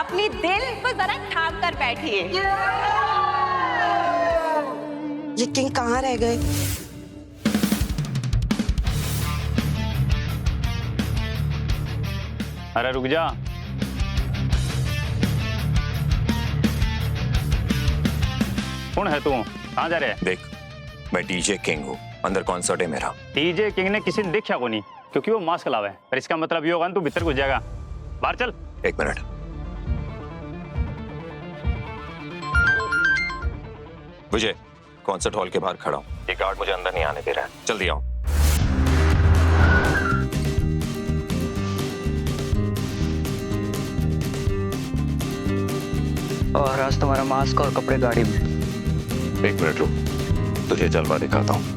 अपनी दिल को जरा थाम कर बैठिए। ये किंग कहाँ रह गए? अरे रुक जा। कौन है तू? कहाँ जा रहे है? देख, मैं डीजे किंग हूँ, अंदर कॉन्सर्ट है मेरा। डीजे किंग ने किसी ने देखा को नहीं, क्योंकि वो मास्क लावा है। पर इसका मतलब ये होगा ना तू भीतर घुस जाएगा। बाहर चल। एक मिनट। विजय, कॉन्सर्ट हॉल के बाहर खड़ा हूँ। ये गार्ड मुझे अंदर नहीं आने दे रहा है। जल्दी आओ। और आज तुम्हारा मास्क और कपड़े गाड़ी में। एक मिनट रुक, तुझे जलवा दिखाता हूँ।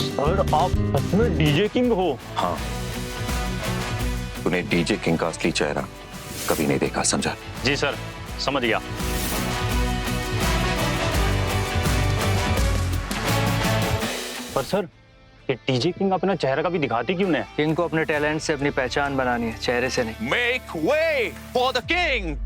सर, आप सच में डीजे किंग हो? हाँ, तूने डीजे किंग का असली चेहरा कभी नहीं देखा, समझा? जी सर, समझ गया। पर सर, ये डीजे किंग अपना चेहरा कभी दिखाती क्यों नहीं? किंग को अपने टैलेंट से अपनी पहचान बनानी है, चेहरे से नहीं। Make way for the king.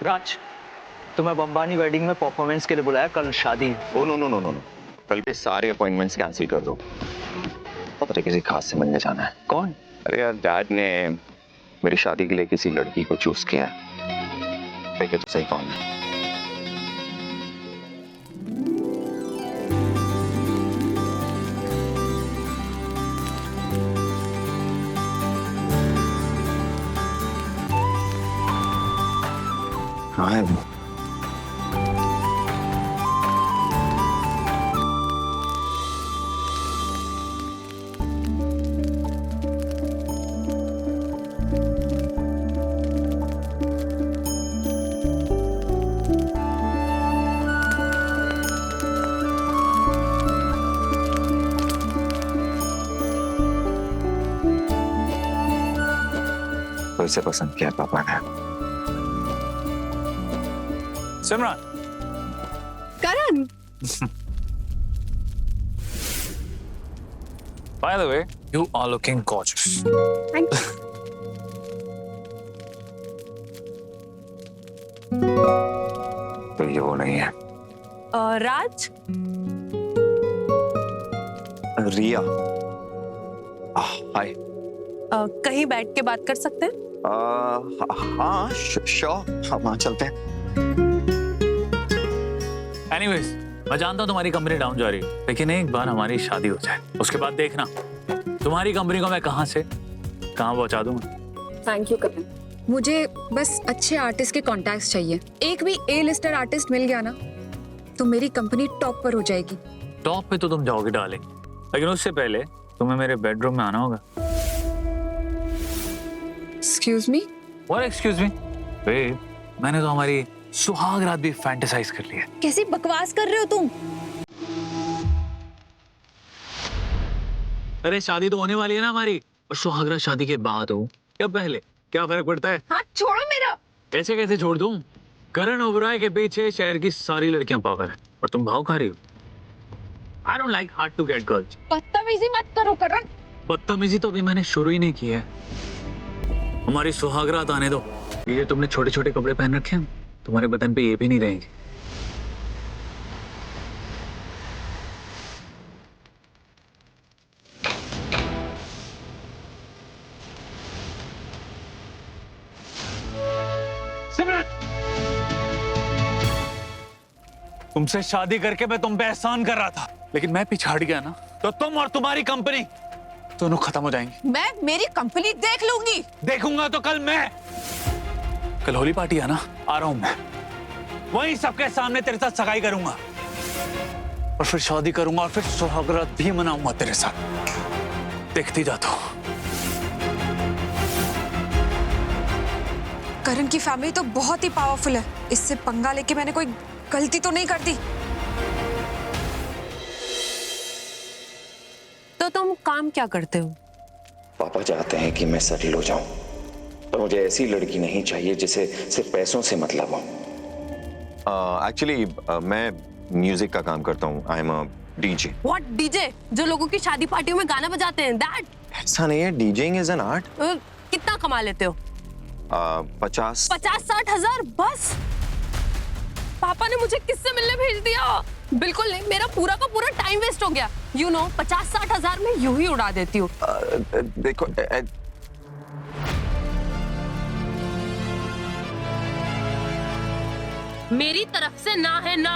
Raj, तुम्हें बम्बानी वेडिंग में परफॉर्मेंस के लिए बुलाया, कल शादी है। Oh no no no no no, कल के सारे अपॉइंटमेंट्स कैंसिल कर दो। पता किसी खास से मिलने जाना है। कौन? अरे यार, डैड ने मेरी शादी के लिए किसी लड़की को चूज किया है। देखे तो सही कौन है। कहाँ है वो? तो इसे पसंद किया पापा ने। सिमरन। करण। By the way, you are looking gorgeous. Thank you. तो ये वो नहीं है। राज, रिया। हाय। कहीं बैठ के बात कर सकते हैं? हाँ श्योर, हाँ वहाँ चलते हैं। Anyways, मैं जानता हूँ तुम्हारी कंपनी डाउन जा रही है, लेकिन एक बार हमारी शादी हो जाए, उसके बाद देखना तुम्हारी कंपनी को मैं कहाँ से कहाँ पहुँचा दूंगा। थैंक यू करण। मुझे बस अच्छे आर्टिस्ट के कॉन्टैक्ट्स चाहिए। एक भी ए लिस्टर आर्टिस्ट मिल गया ना तो मेरी कंपनी टॉप पर हो जाएगी। टॉप पे तो तुम जाओगे डार्लिंग, लेकिन उससे पहले तुम्हें मेरे बेडरूम में आना होगा। Excuse me? और एक्सक्यूज मी? बेब, मैंने तो हमारी सुहाग रात भी फैंटेसाइज कर लिया। कैसी बकवास कर रहे हो तुम? अरे शादी तो होने वाली है ना हमारी, और सुहाग रात शादी के बाद हो या पहले, क्या फर्क पड़ता है? हाथ छोड़ो मेरा। ऐसे कैसे छोड़ दूं? करण ओबराय के पीछे शहर की सारी लड़कियां पागल हैं और तुम भाव खा रही हो। I don't like hard to get girls. बदतमीजी मत करो करण। बदतमीजी तो अभी मैंने शुरू ही नहीं की है। हमारी सुहागरात आने दो। ये तुमने छोटे छोटे कपड़े पहन रखे हैं, तुम्हारे बदन पे ये भी नहीं रहेंगे। तुमसे शादी करके मैं तुम पे एहसान कर रहा था, लेकिन मैं पिछाड़ गया ना तो तुम और तुम्हारी कंपनी दोनों खत्म हो जाएंगी। मैं मेरी कंपनी देख लूंगी। देखूंगा तो कल होली पार्टी है ना, आ रहा हूं मैं, वहीं सबके सामने तेरे साथ सगाई करूंगा और फिर शादी करूंगा और फिर सुहागरात भी मनाऊंगा तेरे साथ। देखती जा तो। करण की फैमिली तो बहुत ही पावरफुल है, इससे पंगा लेके मैंने कोई गलती तो नहीं कर दी। तो तुम काम क्या करते हो? पापा चाहते हैं कि मैं सेटल हो जाऊं, पर मुझे ऐसी लड़की नहीं चाहिए जिसे सिर्फ पैसों से मतलब हो। एक्चुअली मैं म्यूजिक का काम करता हूँ। I am a DJ. What DJ? जो लोगों की शादी पार्टियों में गाना बजाते हैं, दैट? ऐसा नहीं है, डीजेइंग इज एन आर्ट। कितना कमा लेते हो? 50-60 हजार बस? पापा ने मुझे किससे मिलने भेज दिया? बिल्कुल नहीं, मेरा पूरा का पूरा टाइम वेस्ट हो गया। यू नो 50-60 हजार में यूं ही उड़ा देती हूँ। देखो मेरी तरफ से ना है ना।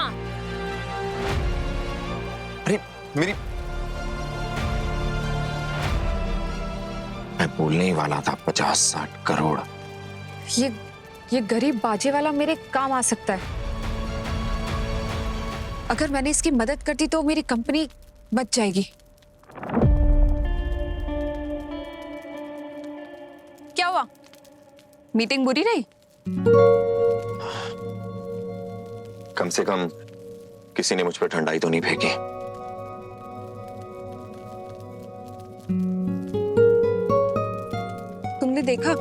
अरे मेरी, मैं बोलने ही वाला था 50-60 करोड़। ये गरीब बाजे वाला मेरे काम आ सकता है। अगर मैंने इसकी मदद कर दी तो मेरी कंपनी बच जाएगी। क्या हुआ? मीटिंग बुरी रही? कम से कम किसी ने मुझ पर ठंडाई तो नहीं फेंकी। तुमने देखा?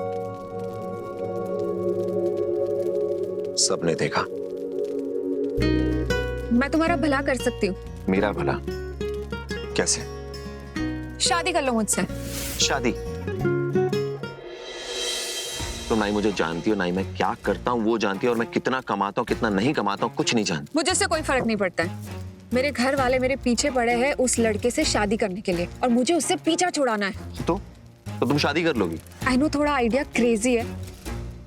सबने देखा। मैं तुम्हारा भला कर सकती हूँ। मेरा भला कैसे? शादी कर लो मुझसे। शादी? तुम ना ही मुझे जानती हो, ना ही मैं क्या करता हूँ वो जानती हो, और मैं कितना कमाता हूँ कितना नहीं कमाता हूँ कुछ नहीं जानती। मुझे इससे कोई फर्क नहीं पड़ता है। मेरे घर वाले मेरे पीछे पड़े हैं उस लड़के से शादी करने के लिए, और मुझे उससे पीछा छुड़ाना है। तो तुम शादी कर लोगी? आई नो थोड़ा आइडिया क्रेजी है,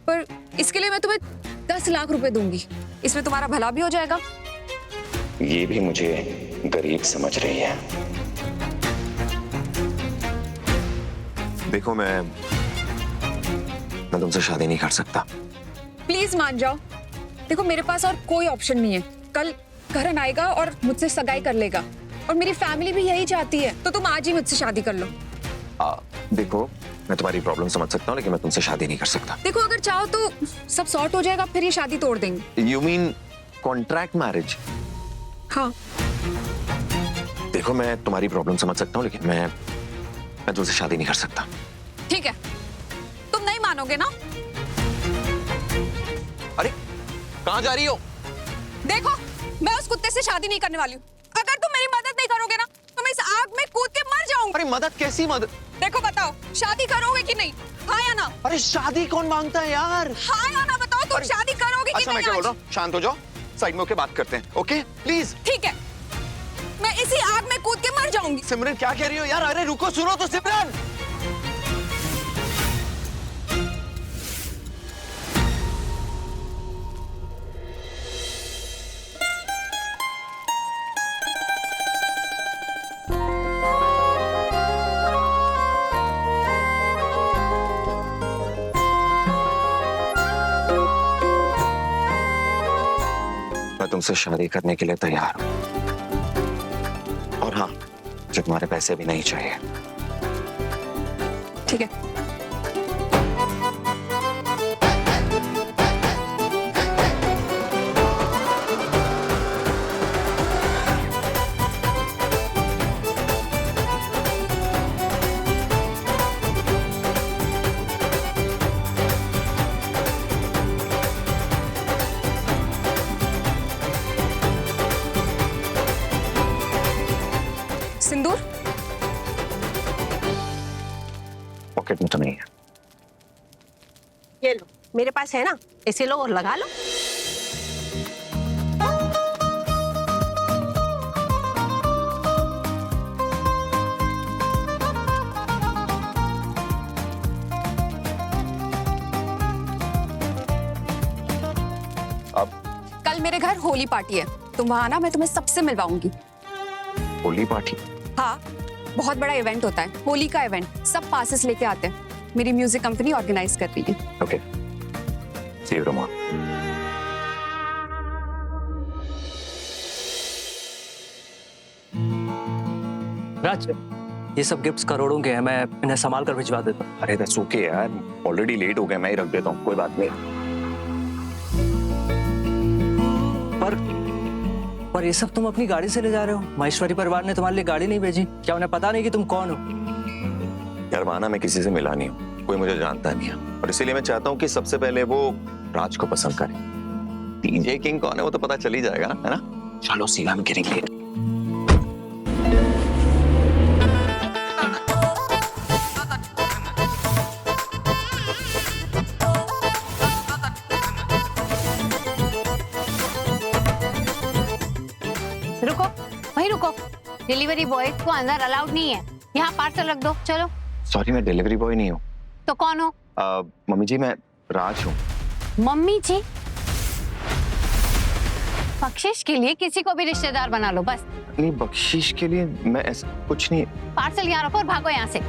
पर इसके लिए मैं तुम्हें 10 लाख रुपए दूंगी। इसमें तुम्हारा भला भी हो जाएगा। ये भी मुझे गरीब समझ रही है। देखो मैं तुमसे शादी नहीं कर सकता। प्लीज मान जाओ। देखो मेरे पास और कोई ऑप्शन नहीं है। कल करण आएगा और मुझसे सगाई कर लेगा, और मेरी फैमिली भी यही चाहती है, तो तुम आज ही मुझसे शादी कर लो। देखो मैं तुम्हारी प्रॉब्लम समझ सकता हूँ, लेकिन मैं तुमसे शादी नहीं कर सकता। देखो अगर चाहो तो सब सॉर्ट हो जाएगा, फिर ये शादी तोड़ देंगे। You mean contract marriage? हाँ। देखो मैं तुम्हारी प्रॉब्लम समझ सकता हूँ, लेकिन मैं तुमसे शादी नहीं कर सकता। ठीक है, तुम नहीं मानोगे ना? अरे कहाँ जा रही हो? देखो मैं उस कुत्ते से शादी नहीं करने वाली हूँ। अगर तुम मेरी मदद नहीं करोगे ना तो मैं इस आग में कूद के मर जाऊंगी। अरे मदद कैसी मदद? देखो बताओ, शादी करोगे कि नहीं? हाँ या ना? अरे शादी कौन मांगता है यार? हाँ या ना बताओ, तुम शादी करोगे कि अच्छा नहीं? मैं क्या बोल आज? रहा हूँ, शांत हो जाओ, साइड में होके बात करते हैं, ओके प्लीज। ठीक है, मैं इसी आग में कूद के मर जाऊंगी। सिमरन क्या कह रही हो यार? अरे रुको, सुनो तो सिमरन। मैं तुमसे शादी करने के लिए तैयार हूं, और हाँ मुझे तुम्हारे पैसे भी नहीं चाहिए। ठीक है। सिंदूर पॉकेट में तो नहीं है। ये लो, मेरे पास है ना, इसे लो और लगा लो। मेरे घर होली पार्टी है, तुम वहां आना, मैं तुम्हें सबसे मिलवाऊंगी। होली पार्टी? हाँ, बहुत बड़ा इवेंट होता है, होली का इवेंट। सब पासेस लेके आते हैं, मेरी म्यूजिक कंपनी ऑर्गेनाइज कर रही है। Okay, see you tomorrow. Raj, ये सब गिफ्ट्स करोड़ों के हैं, मैं इन्हें संभाल कर भिजवा देता हूँ। अरे दैट्स ओके यार, ऑलरेडी लेट हो गया, मैं ही रख देता हूँ, कोई बात नहीं। पर ये सब तुम अपनी गाड़ी से ले जा रहे हो? महेश्वरी परिवार ने तुम्हारे लिए गाड़ी नहीं भेजी? क्या उन्हें पता नहीं कि तुम कौन हो? यार माना, मैं किसी से मिला नहीं हूँ, कोई मुझे जानता नहीं है, और इसीलिए मैं चाहता हूँ कि सबसे पहले वो राज को पसंद करे। डीजे किंग कौन है वो तो पता चल ही जाएगा ना, है ना? चलो सी, आई एम गेटिंग लेट। रुको, वहीं रुको। डिलीवरी बॉय को अंदर अलाउड नहीं है, यहाँ पार्सल रख दो। चलो। सॉरी, मैं डिलीवरी बॉय नहीं हूँ। तो कौन हो? मम्मी जी, मैं राज हूँ। मम्मी जी? बख्शिश के लिए किसी को भी रिश्तेदार बना लो बस। नहीं, बख्शीश के लिए मैं ऐसा कुछ नहीं। पार्सल यहाँ रखो और भागो यहाँ से।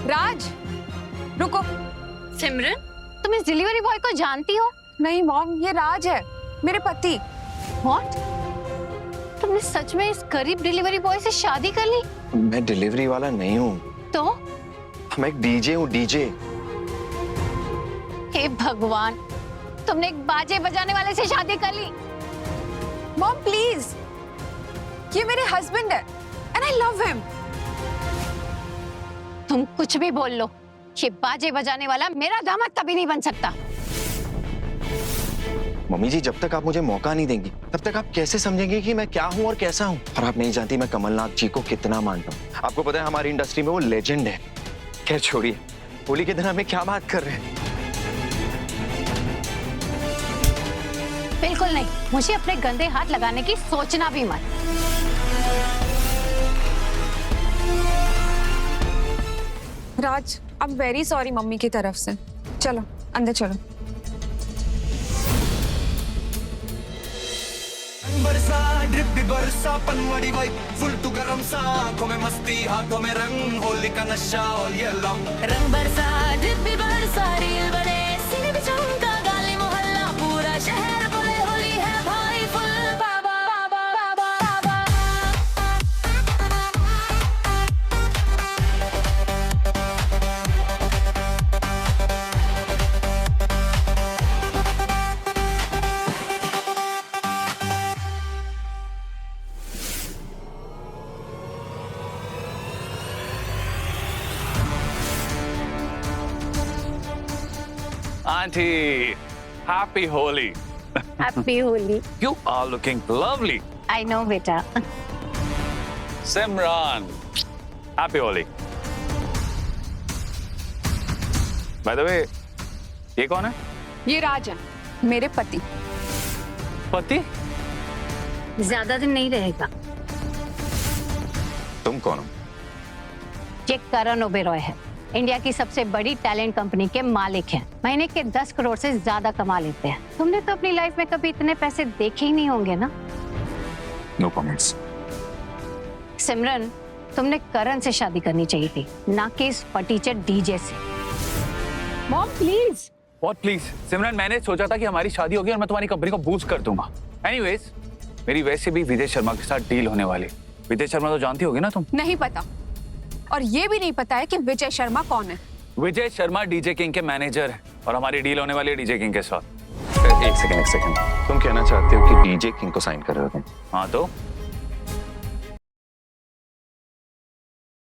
राज, रुको। सिमरन, तुम इस डिलीवरी बॉय को जानती हो? नहीं मॉम, ये राज है, मेरे पति। व्हाट? तुमने सच में इस गरीब डिलीवरी बॉय से शादी कर ली? मैं डिलीवरी वाला नहीं हूँ, तो? मैं एक डीजे हूँ, डीजे। हे भगवान, तुमने एक बाजे बजाने वाले से शादी कर ली? मॉम प्लीज, ये मेरे हस्बैंड है एंड आई लव हिम। तुम कुछ भी बोल लो, ये बाजे बजाने वाला मेरा दामाद कभी नहीं बन सकता। मम्मी जी, जब तक आप मुझे मौका नहीं देंगी तब तक आप कैसे समझेंगे कि मैं क्या हूँ और कैसा हूँ? और आप नहीं जानती मैं कमलनाथ जी को कितना मानता हूँ। आपको पता है हमारी इंडस्ट्री में वो लेजेंड है। खैर छोड़िए, होली के दिन हमें क्या बात कर रहे हैं? बिल्कुल नहीं, मुझे अपने गंदे हाथ लगाने की सोचना भी मत। Raj, I am very sorry mummy की तरफ से। चलो अंदर चलो। बरसा ड्रिप भी बरसा पनवाड़ी वाइब फुल टू गरम सा, आंखों में मस्ती हाथों में रंग, होली का नशा और ये लम। रंग बरसा ड्रिप भी बरसा, रील बने सीने पे चमका, गाली मोहल्ला पूरा शहर बोले होली है भाई full Baba Baba Baba Baba. Auntie, happy Holi. Happy Holi. You are looking lovely. I know बेटा। Simran, happy Holi. By the way, ये कौन है? ये राज है, मेरे पति। पति? ज्यादा दिन नहीं रहेगा। तुम कौन हो? ये करण ओबेरॉय है, इंडिया की सबसे बड़ी टैलेंट कंपनी के मालिक हैं। महीने के 10 करोड़ से ज्यादा कमा लेते हैं। तुमने तो अपनी लाइफ में कभी इतने पैसे देखे ही नहीं होंगे ना? No comments. सिमरन, तुमने करण से शादी करनी चाहिए थी, ना कि इस फटीचर डीजे से। Mom please. What please? सिमरन, मैंने सोचा था कि हमारी शादी होगी और मैं तुम्हारी कंपनी को बूस्ट कर दूंगा। Anyways, मेरी वैसे भी विजय शर्मा के साथ डील होने वाली। विजय शर्मा तो जानती होगी ना तुम? नहीं पता, और ये भी नहीं पता है कि विजय शर्मा कौन है। विजय शर्मा डीजे किंग के मैनेजर है और हमारी डील होने वाली है डीजे किंग के साथ। एक सेकंड, तुम कहना चाहते हो कि डीजे किंग को साइन कर रहे हो तुम? हाँ तो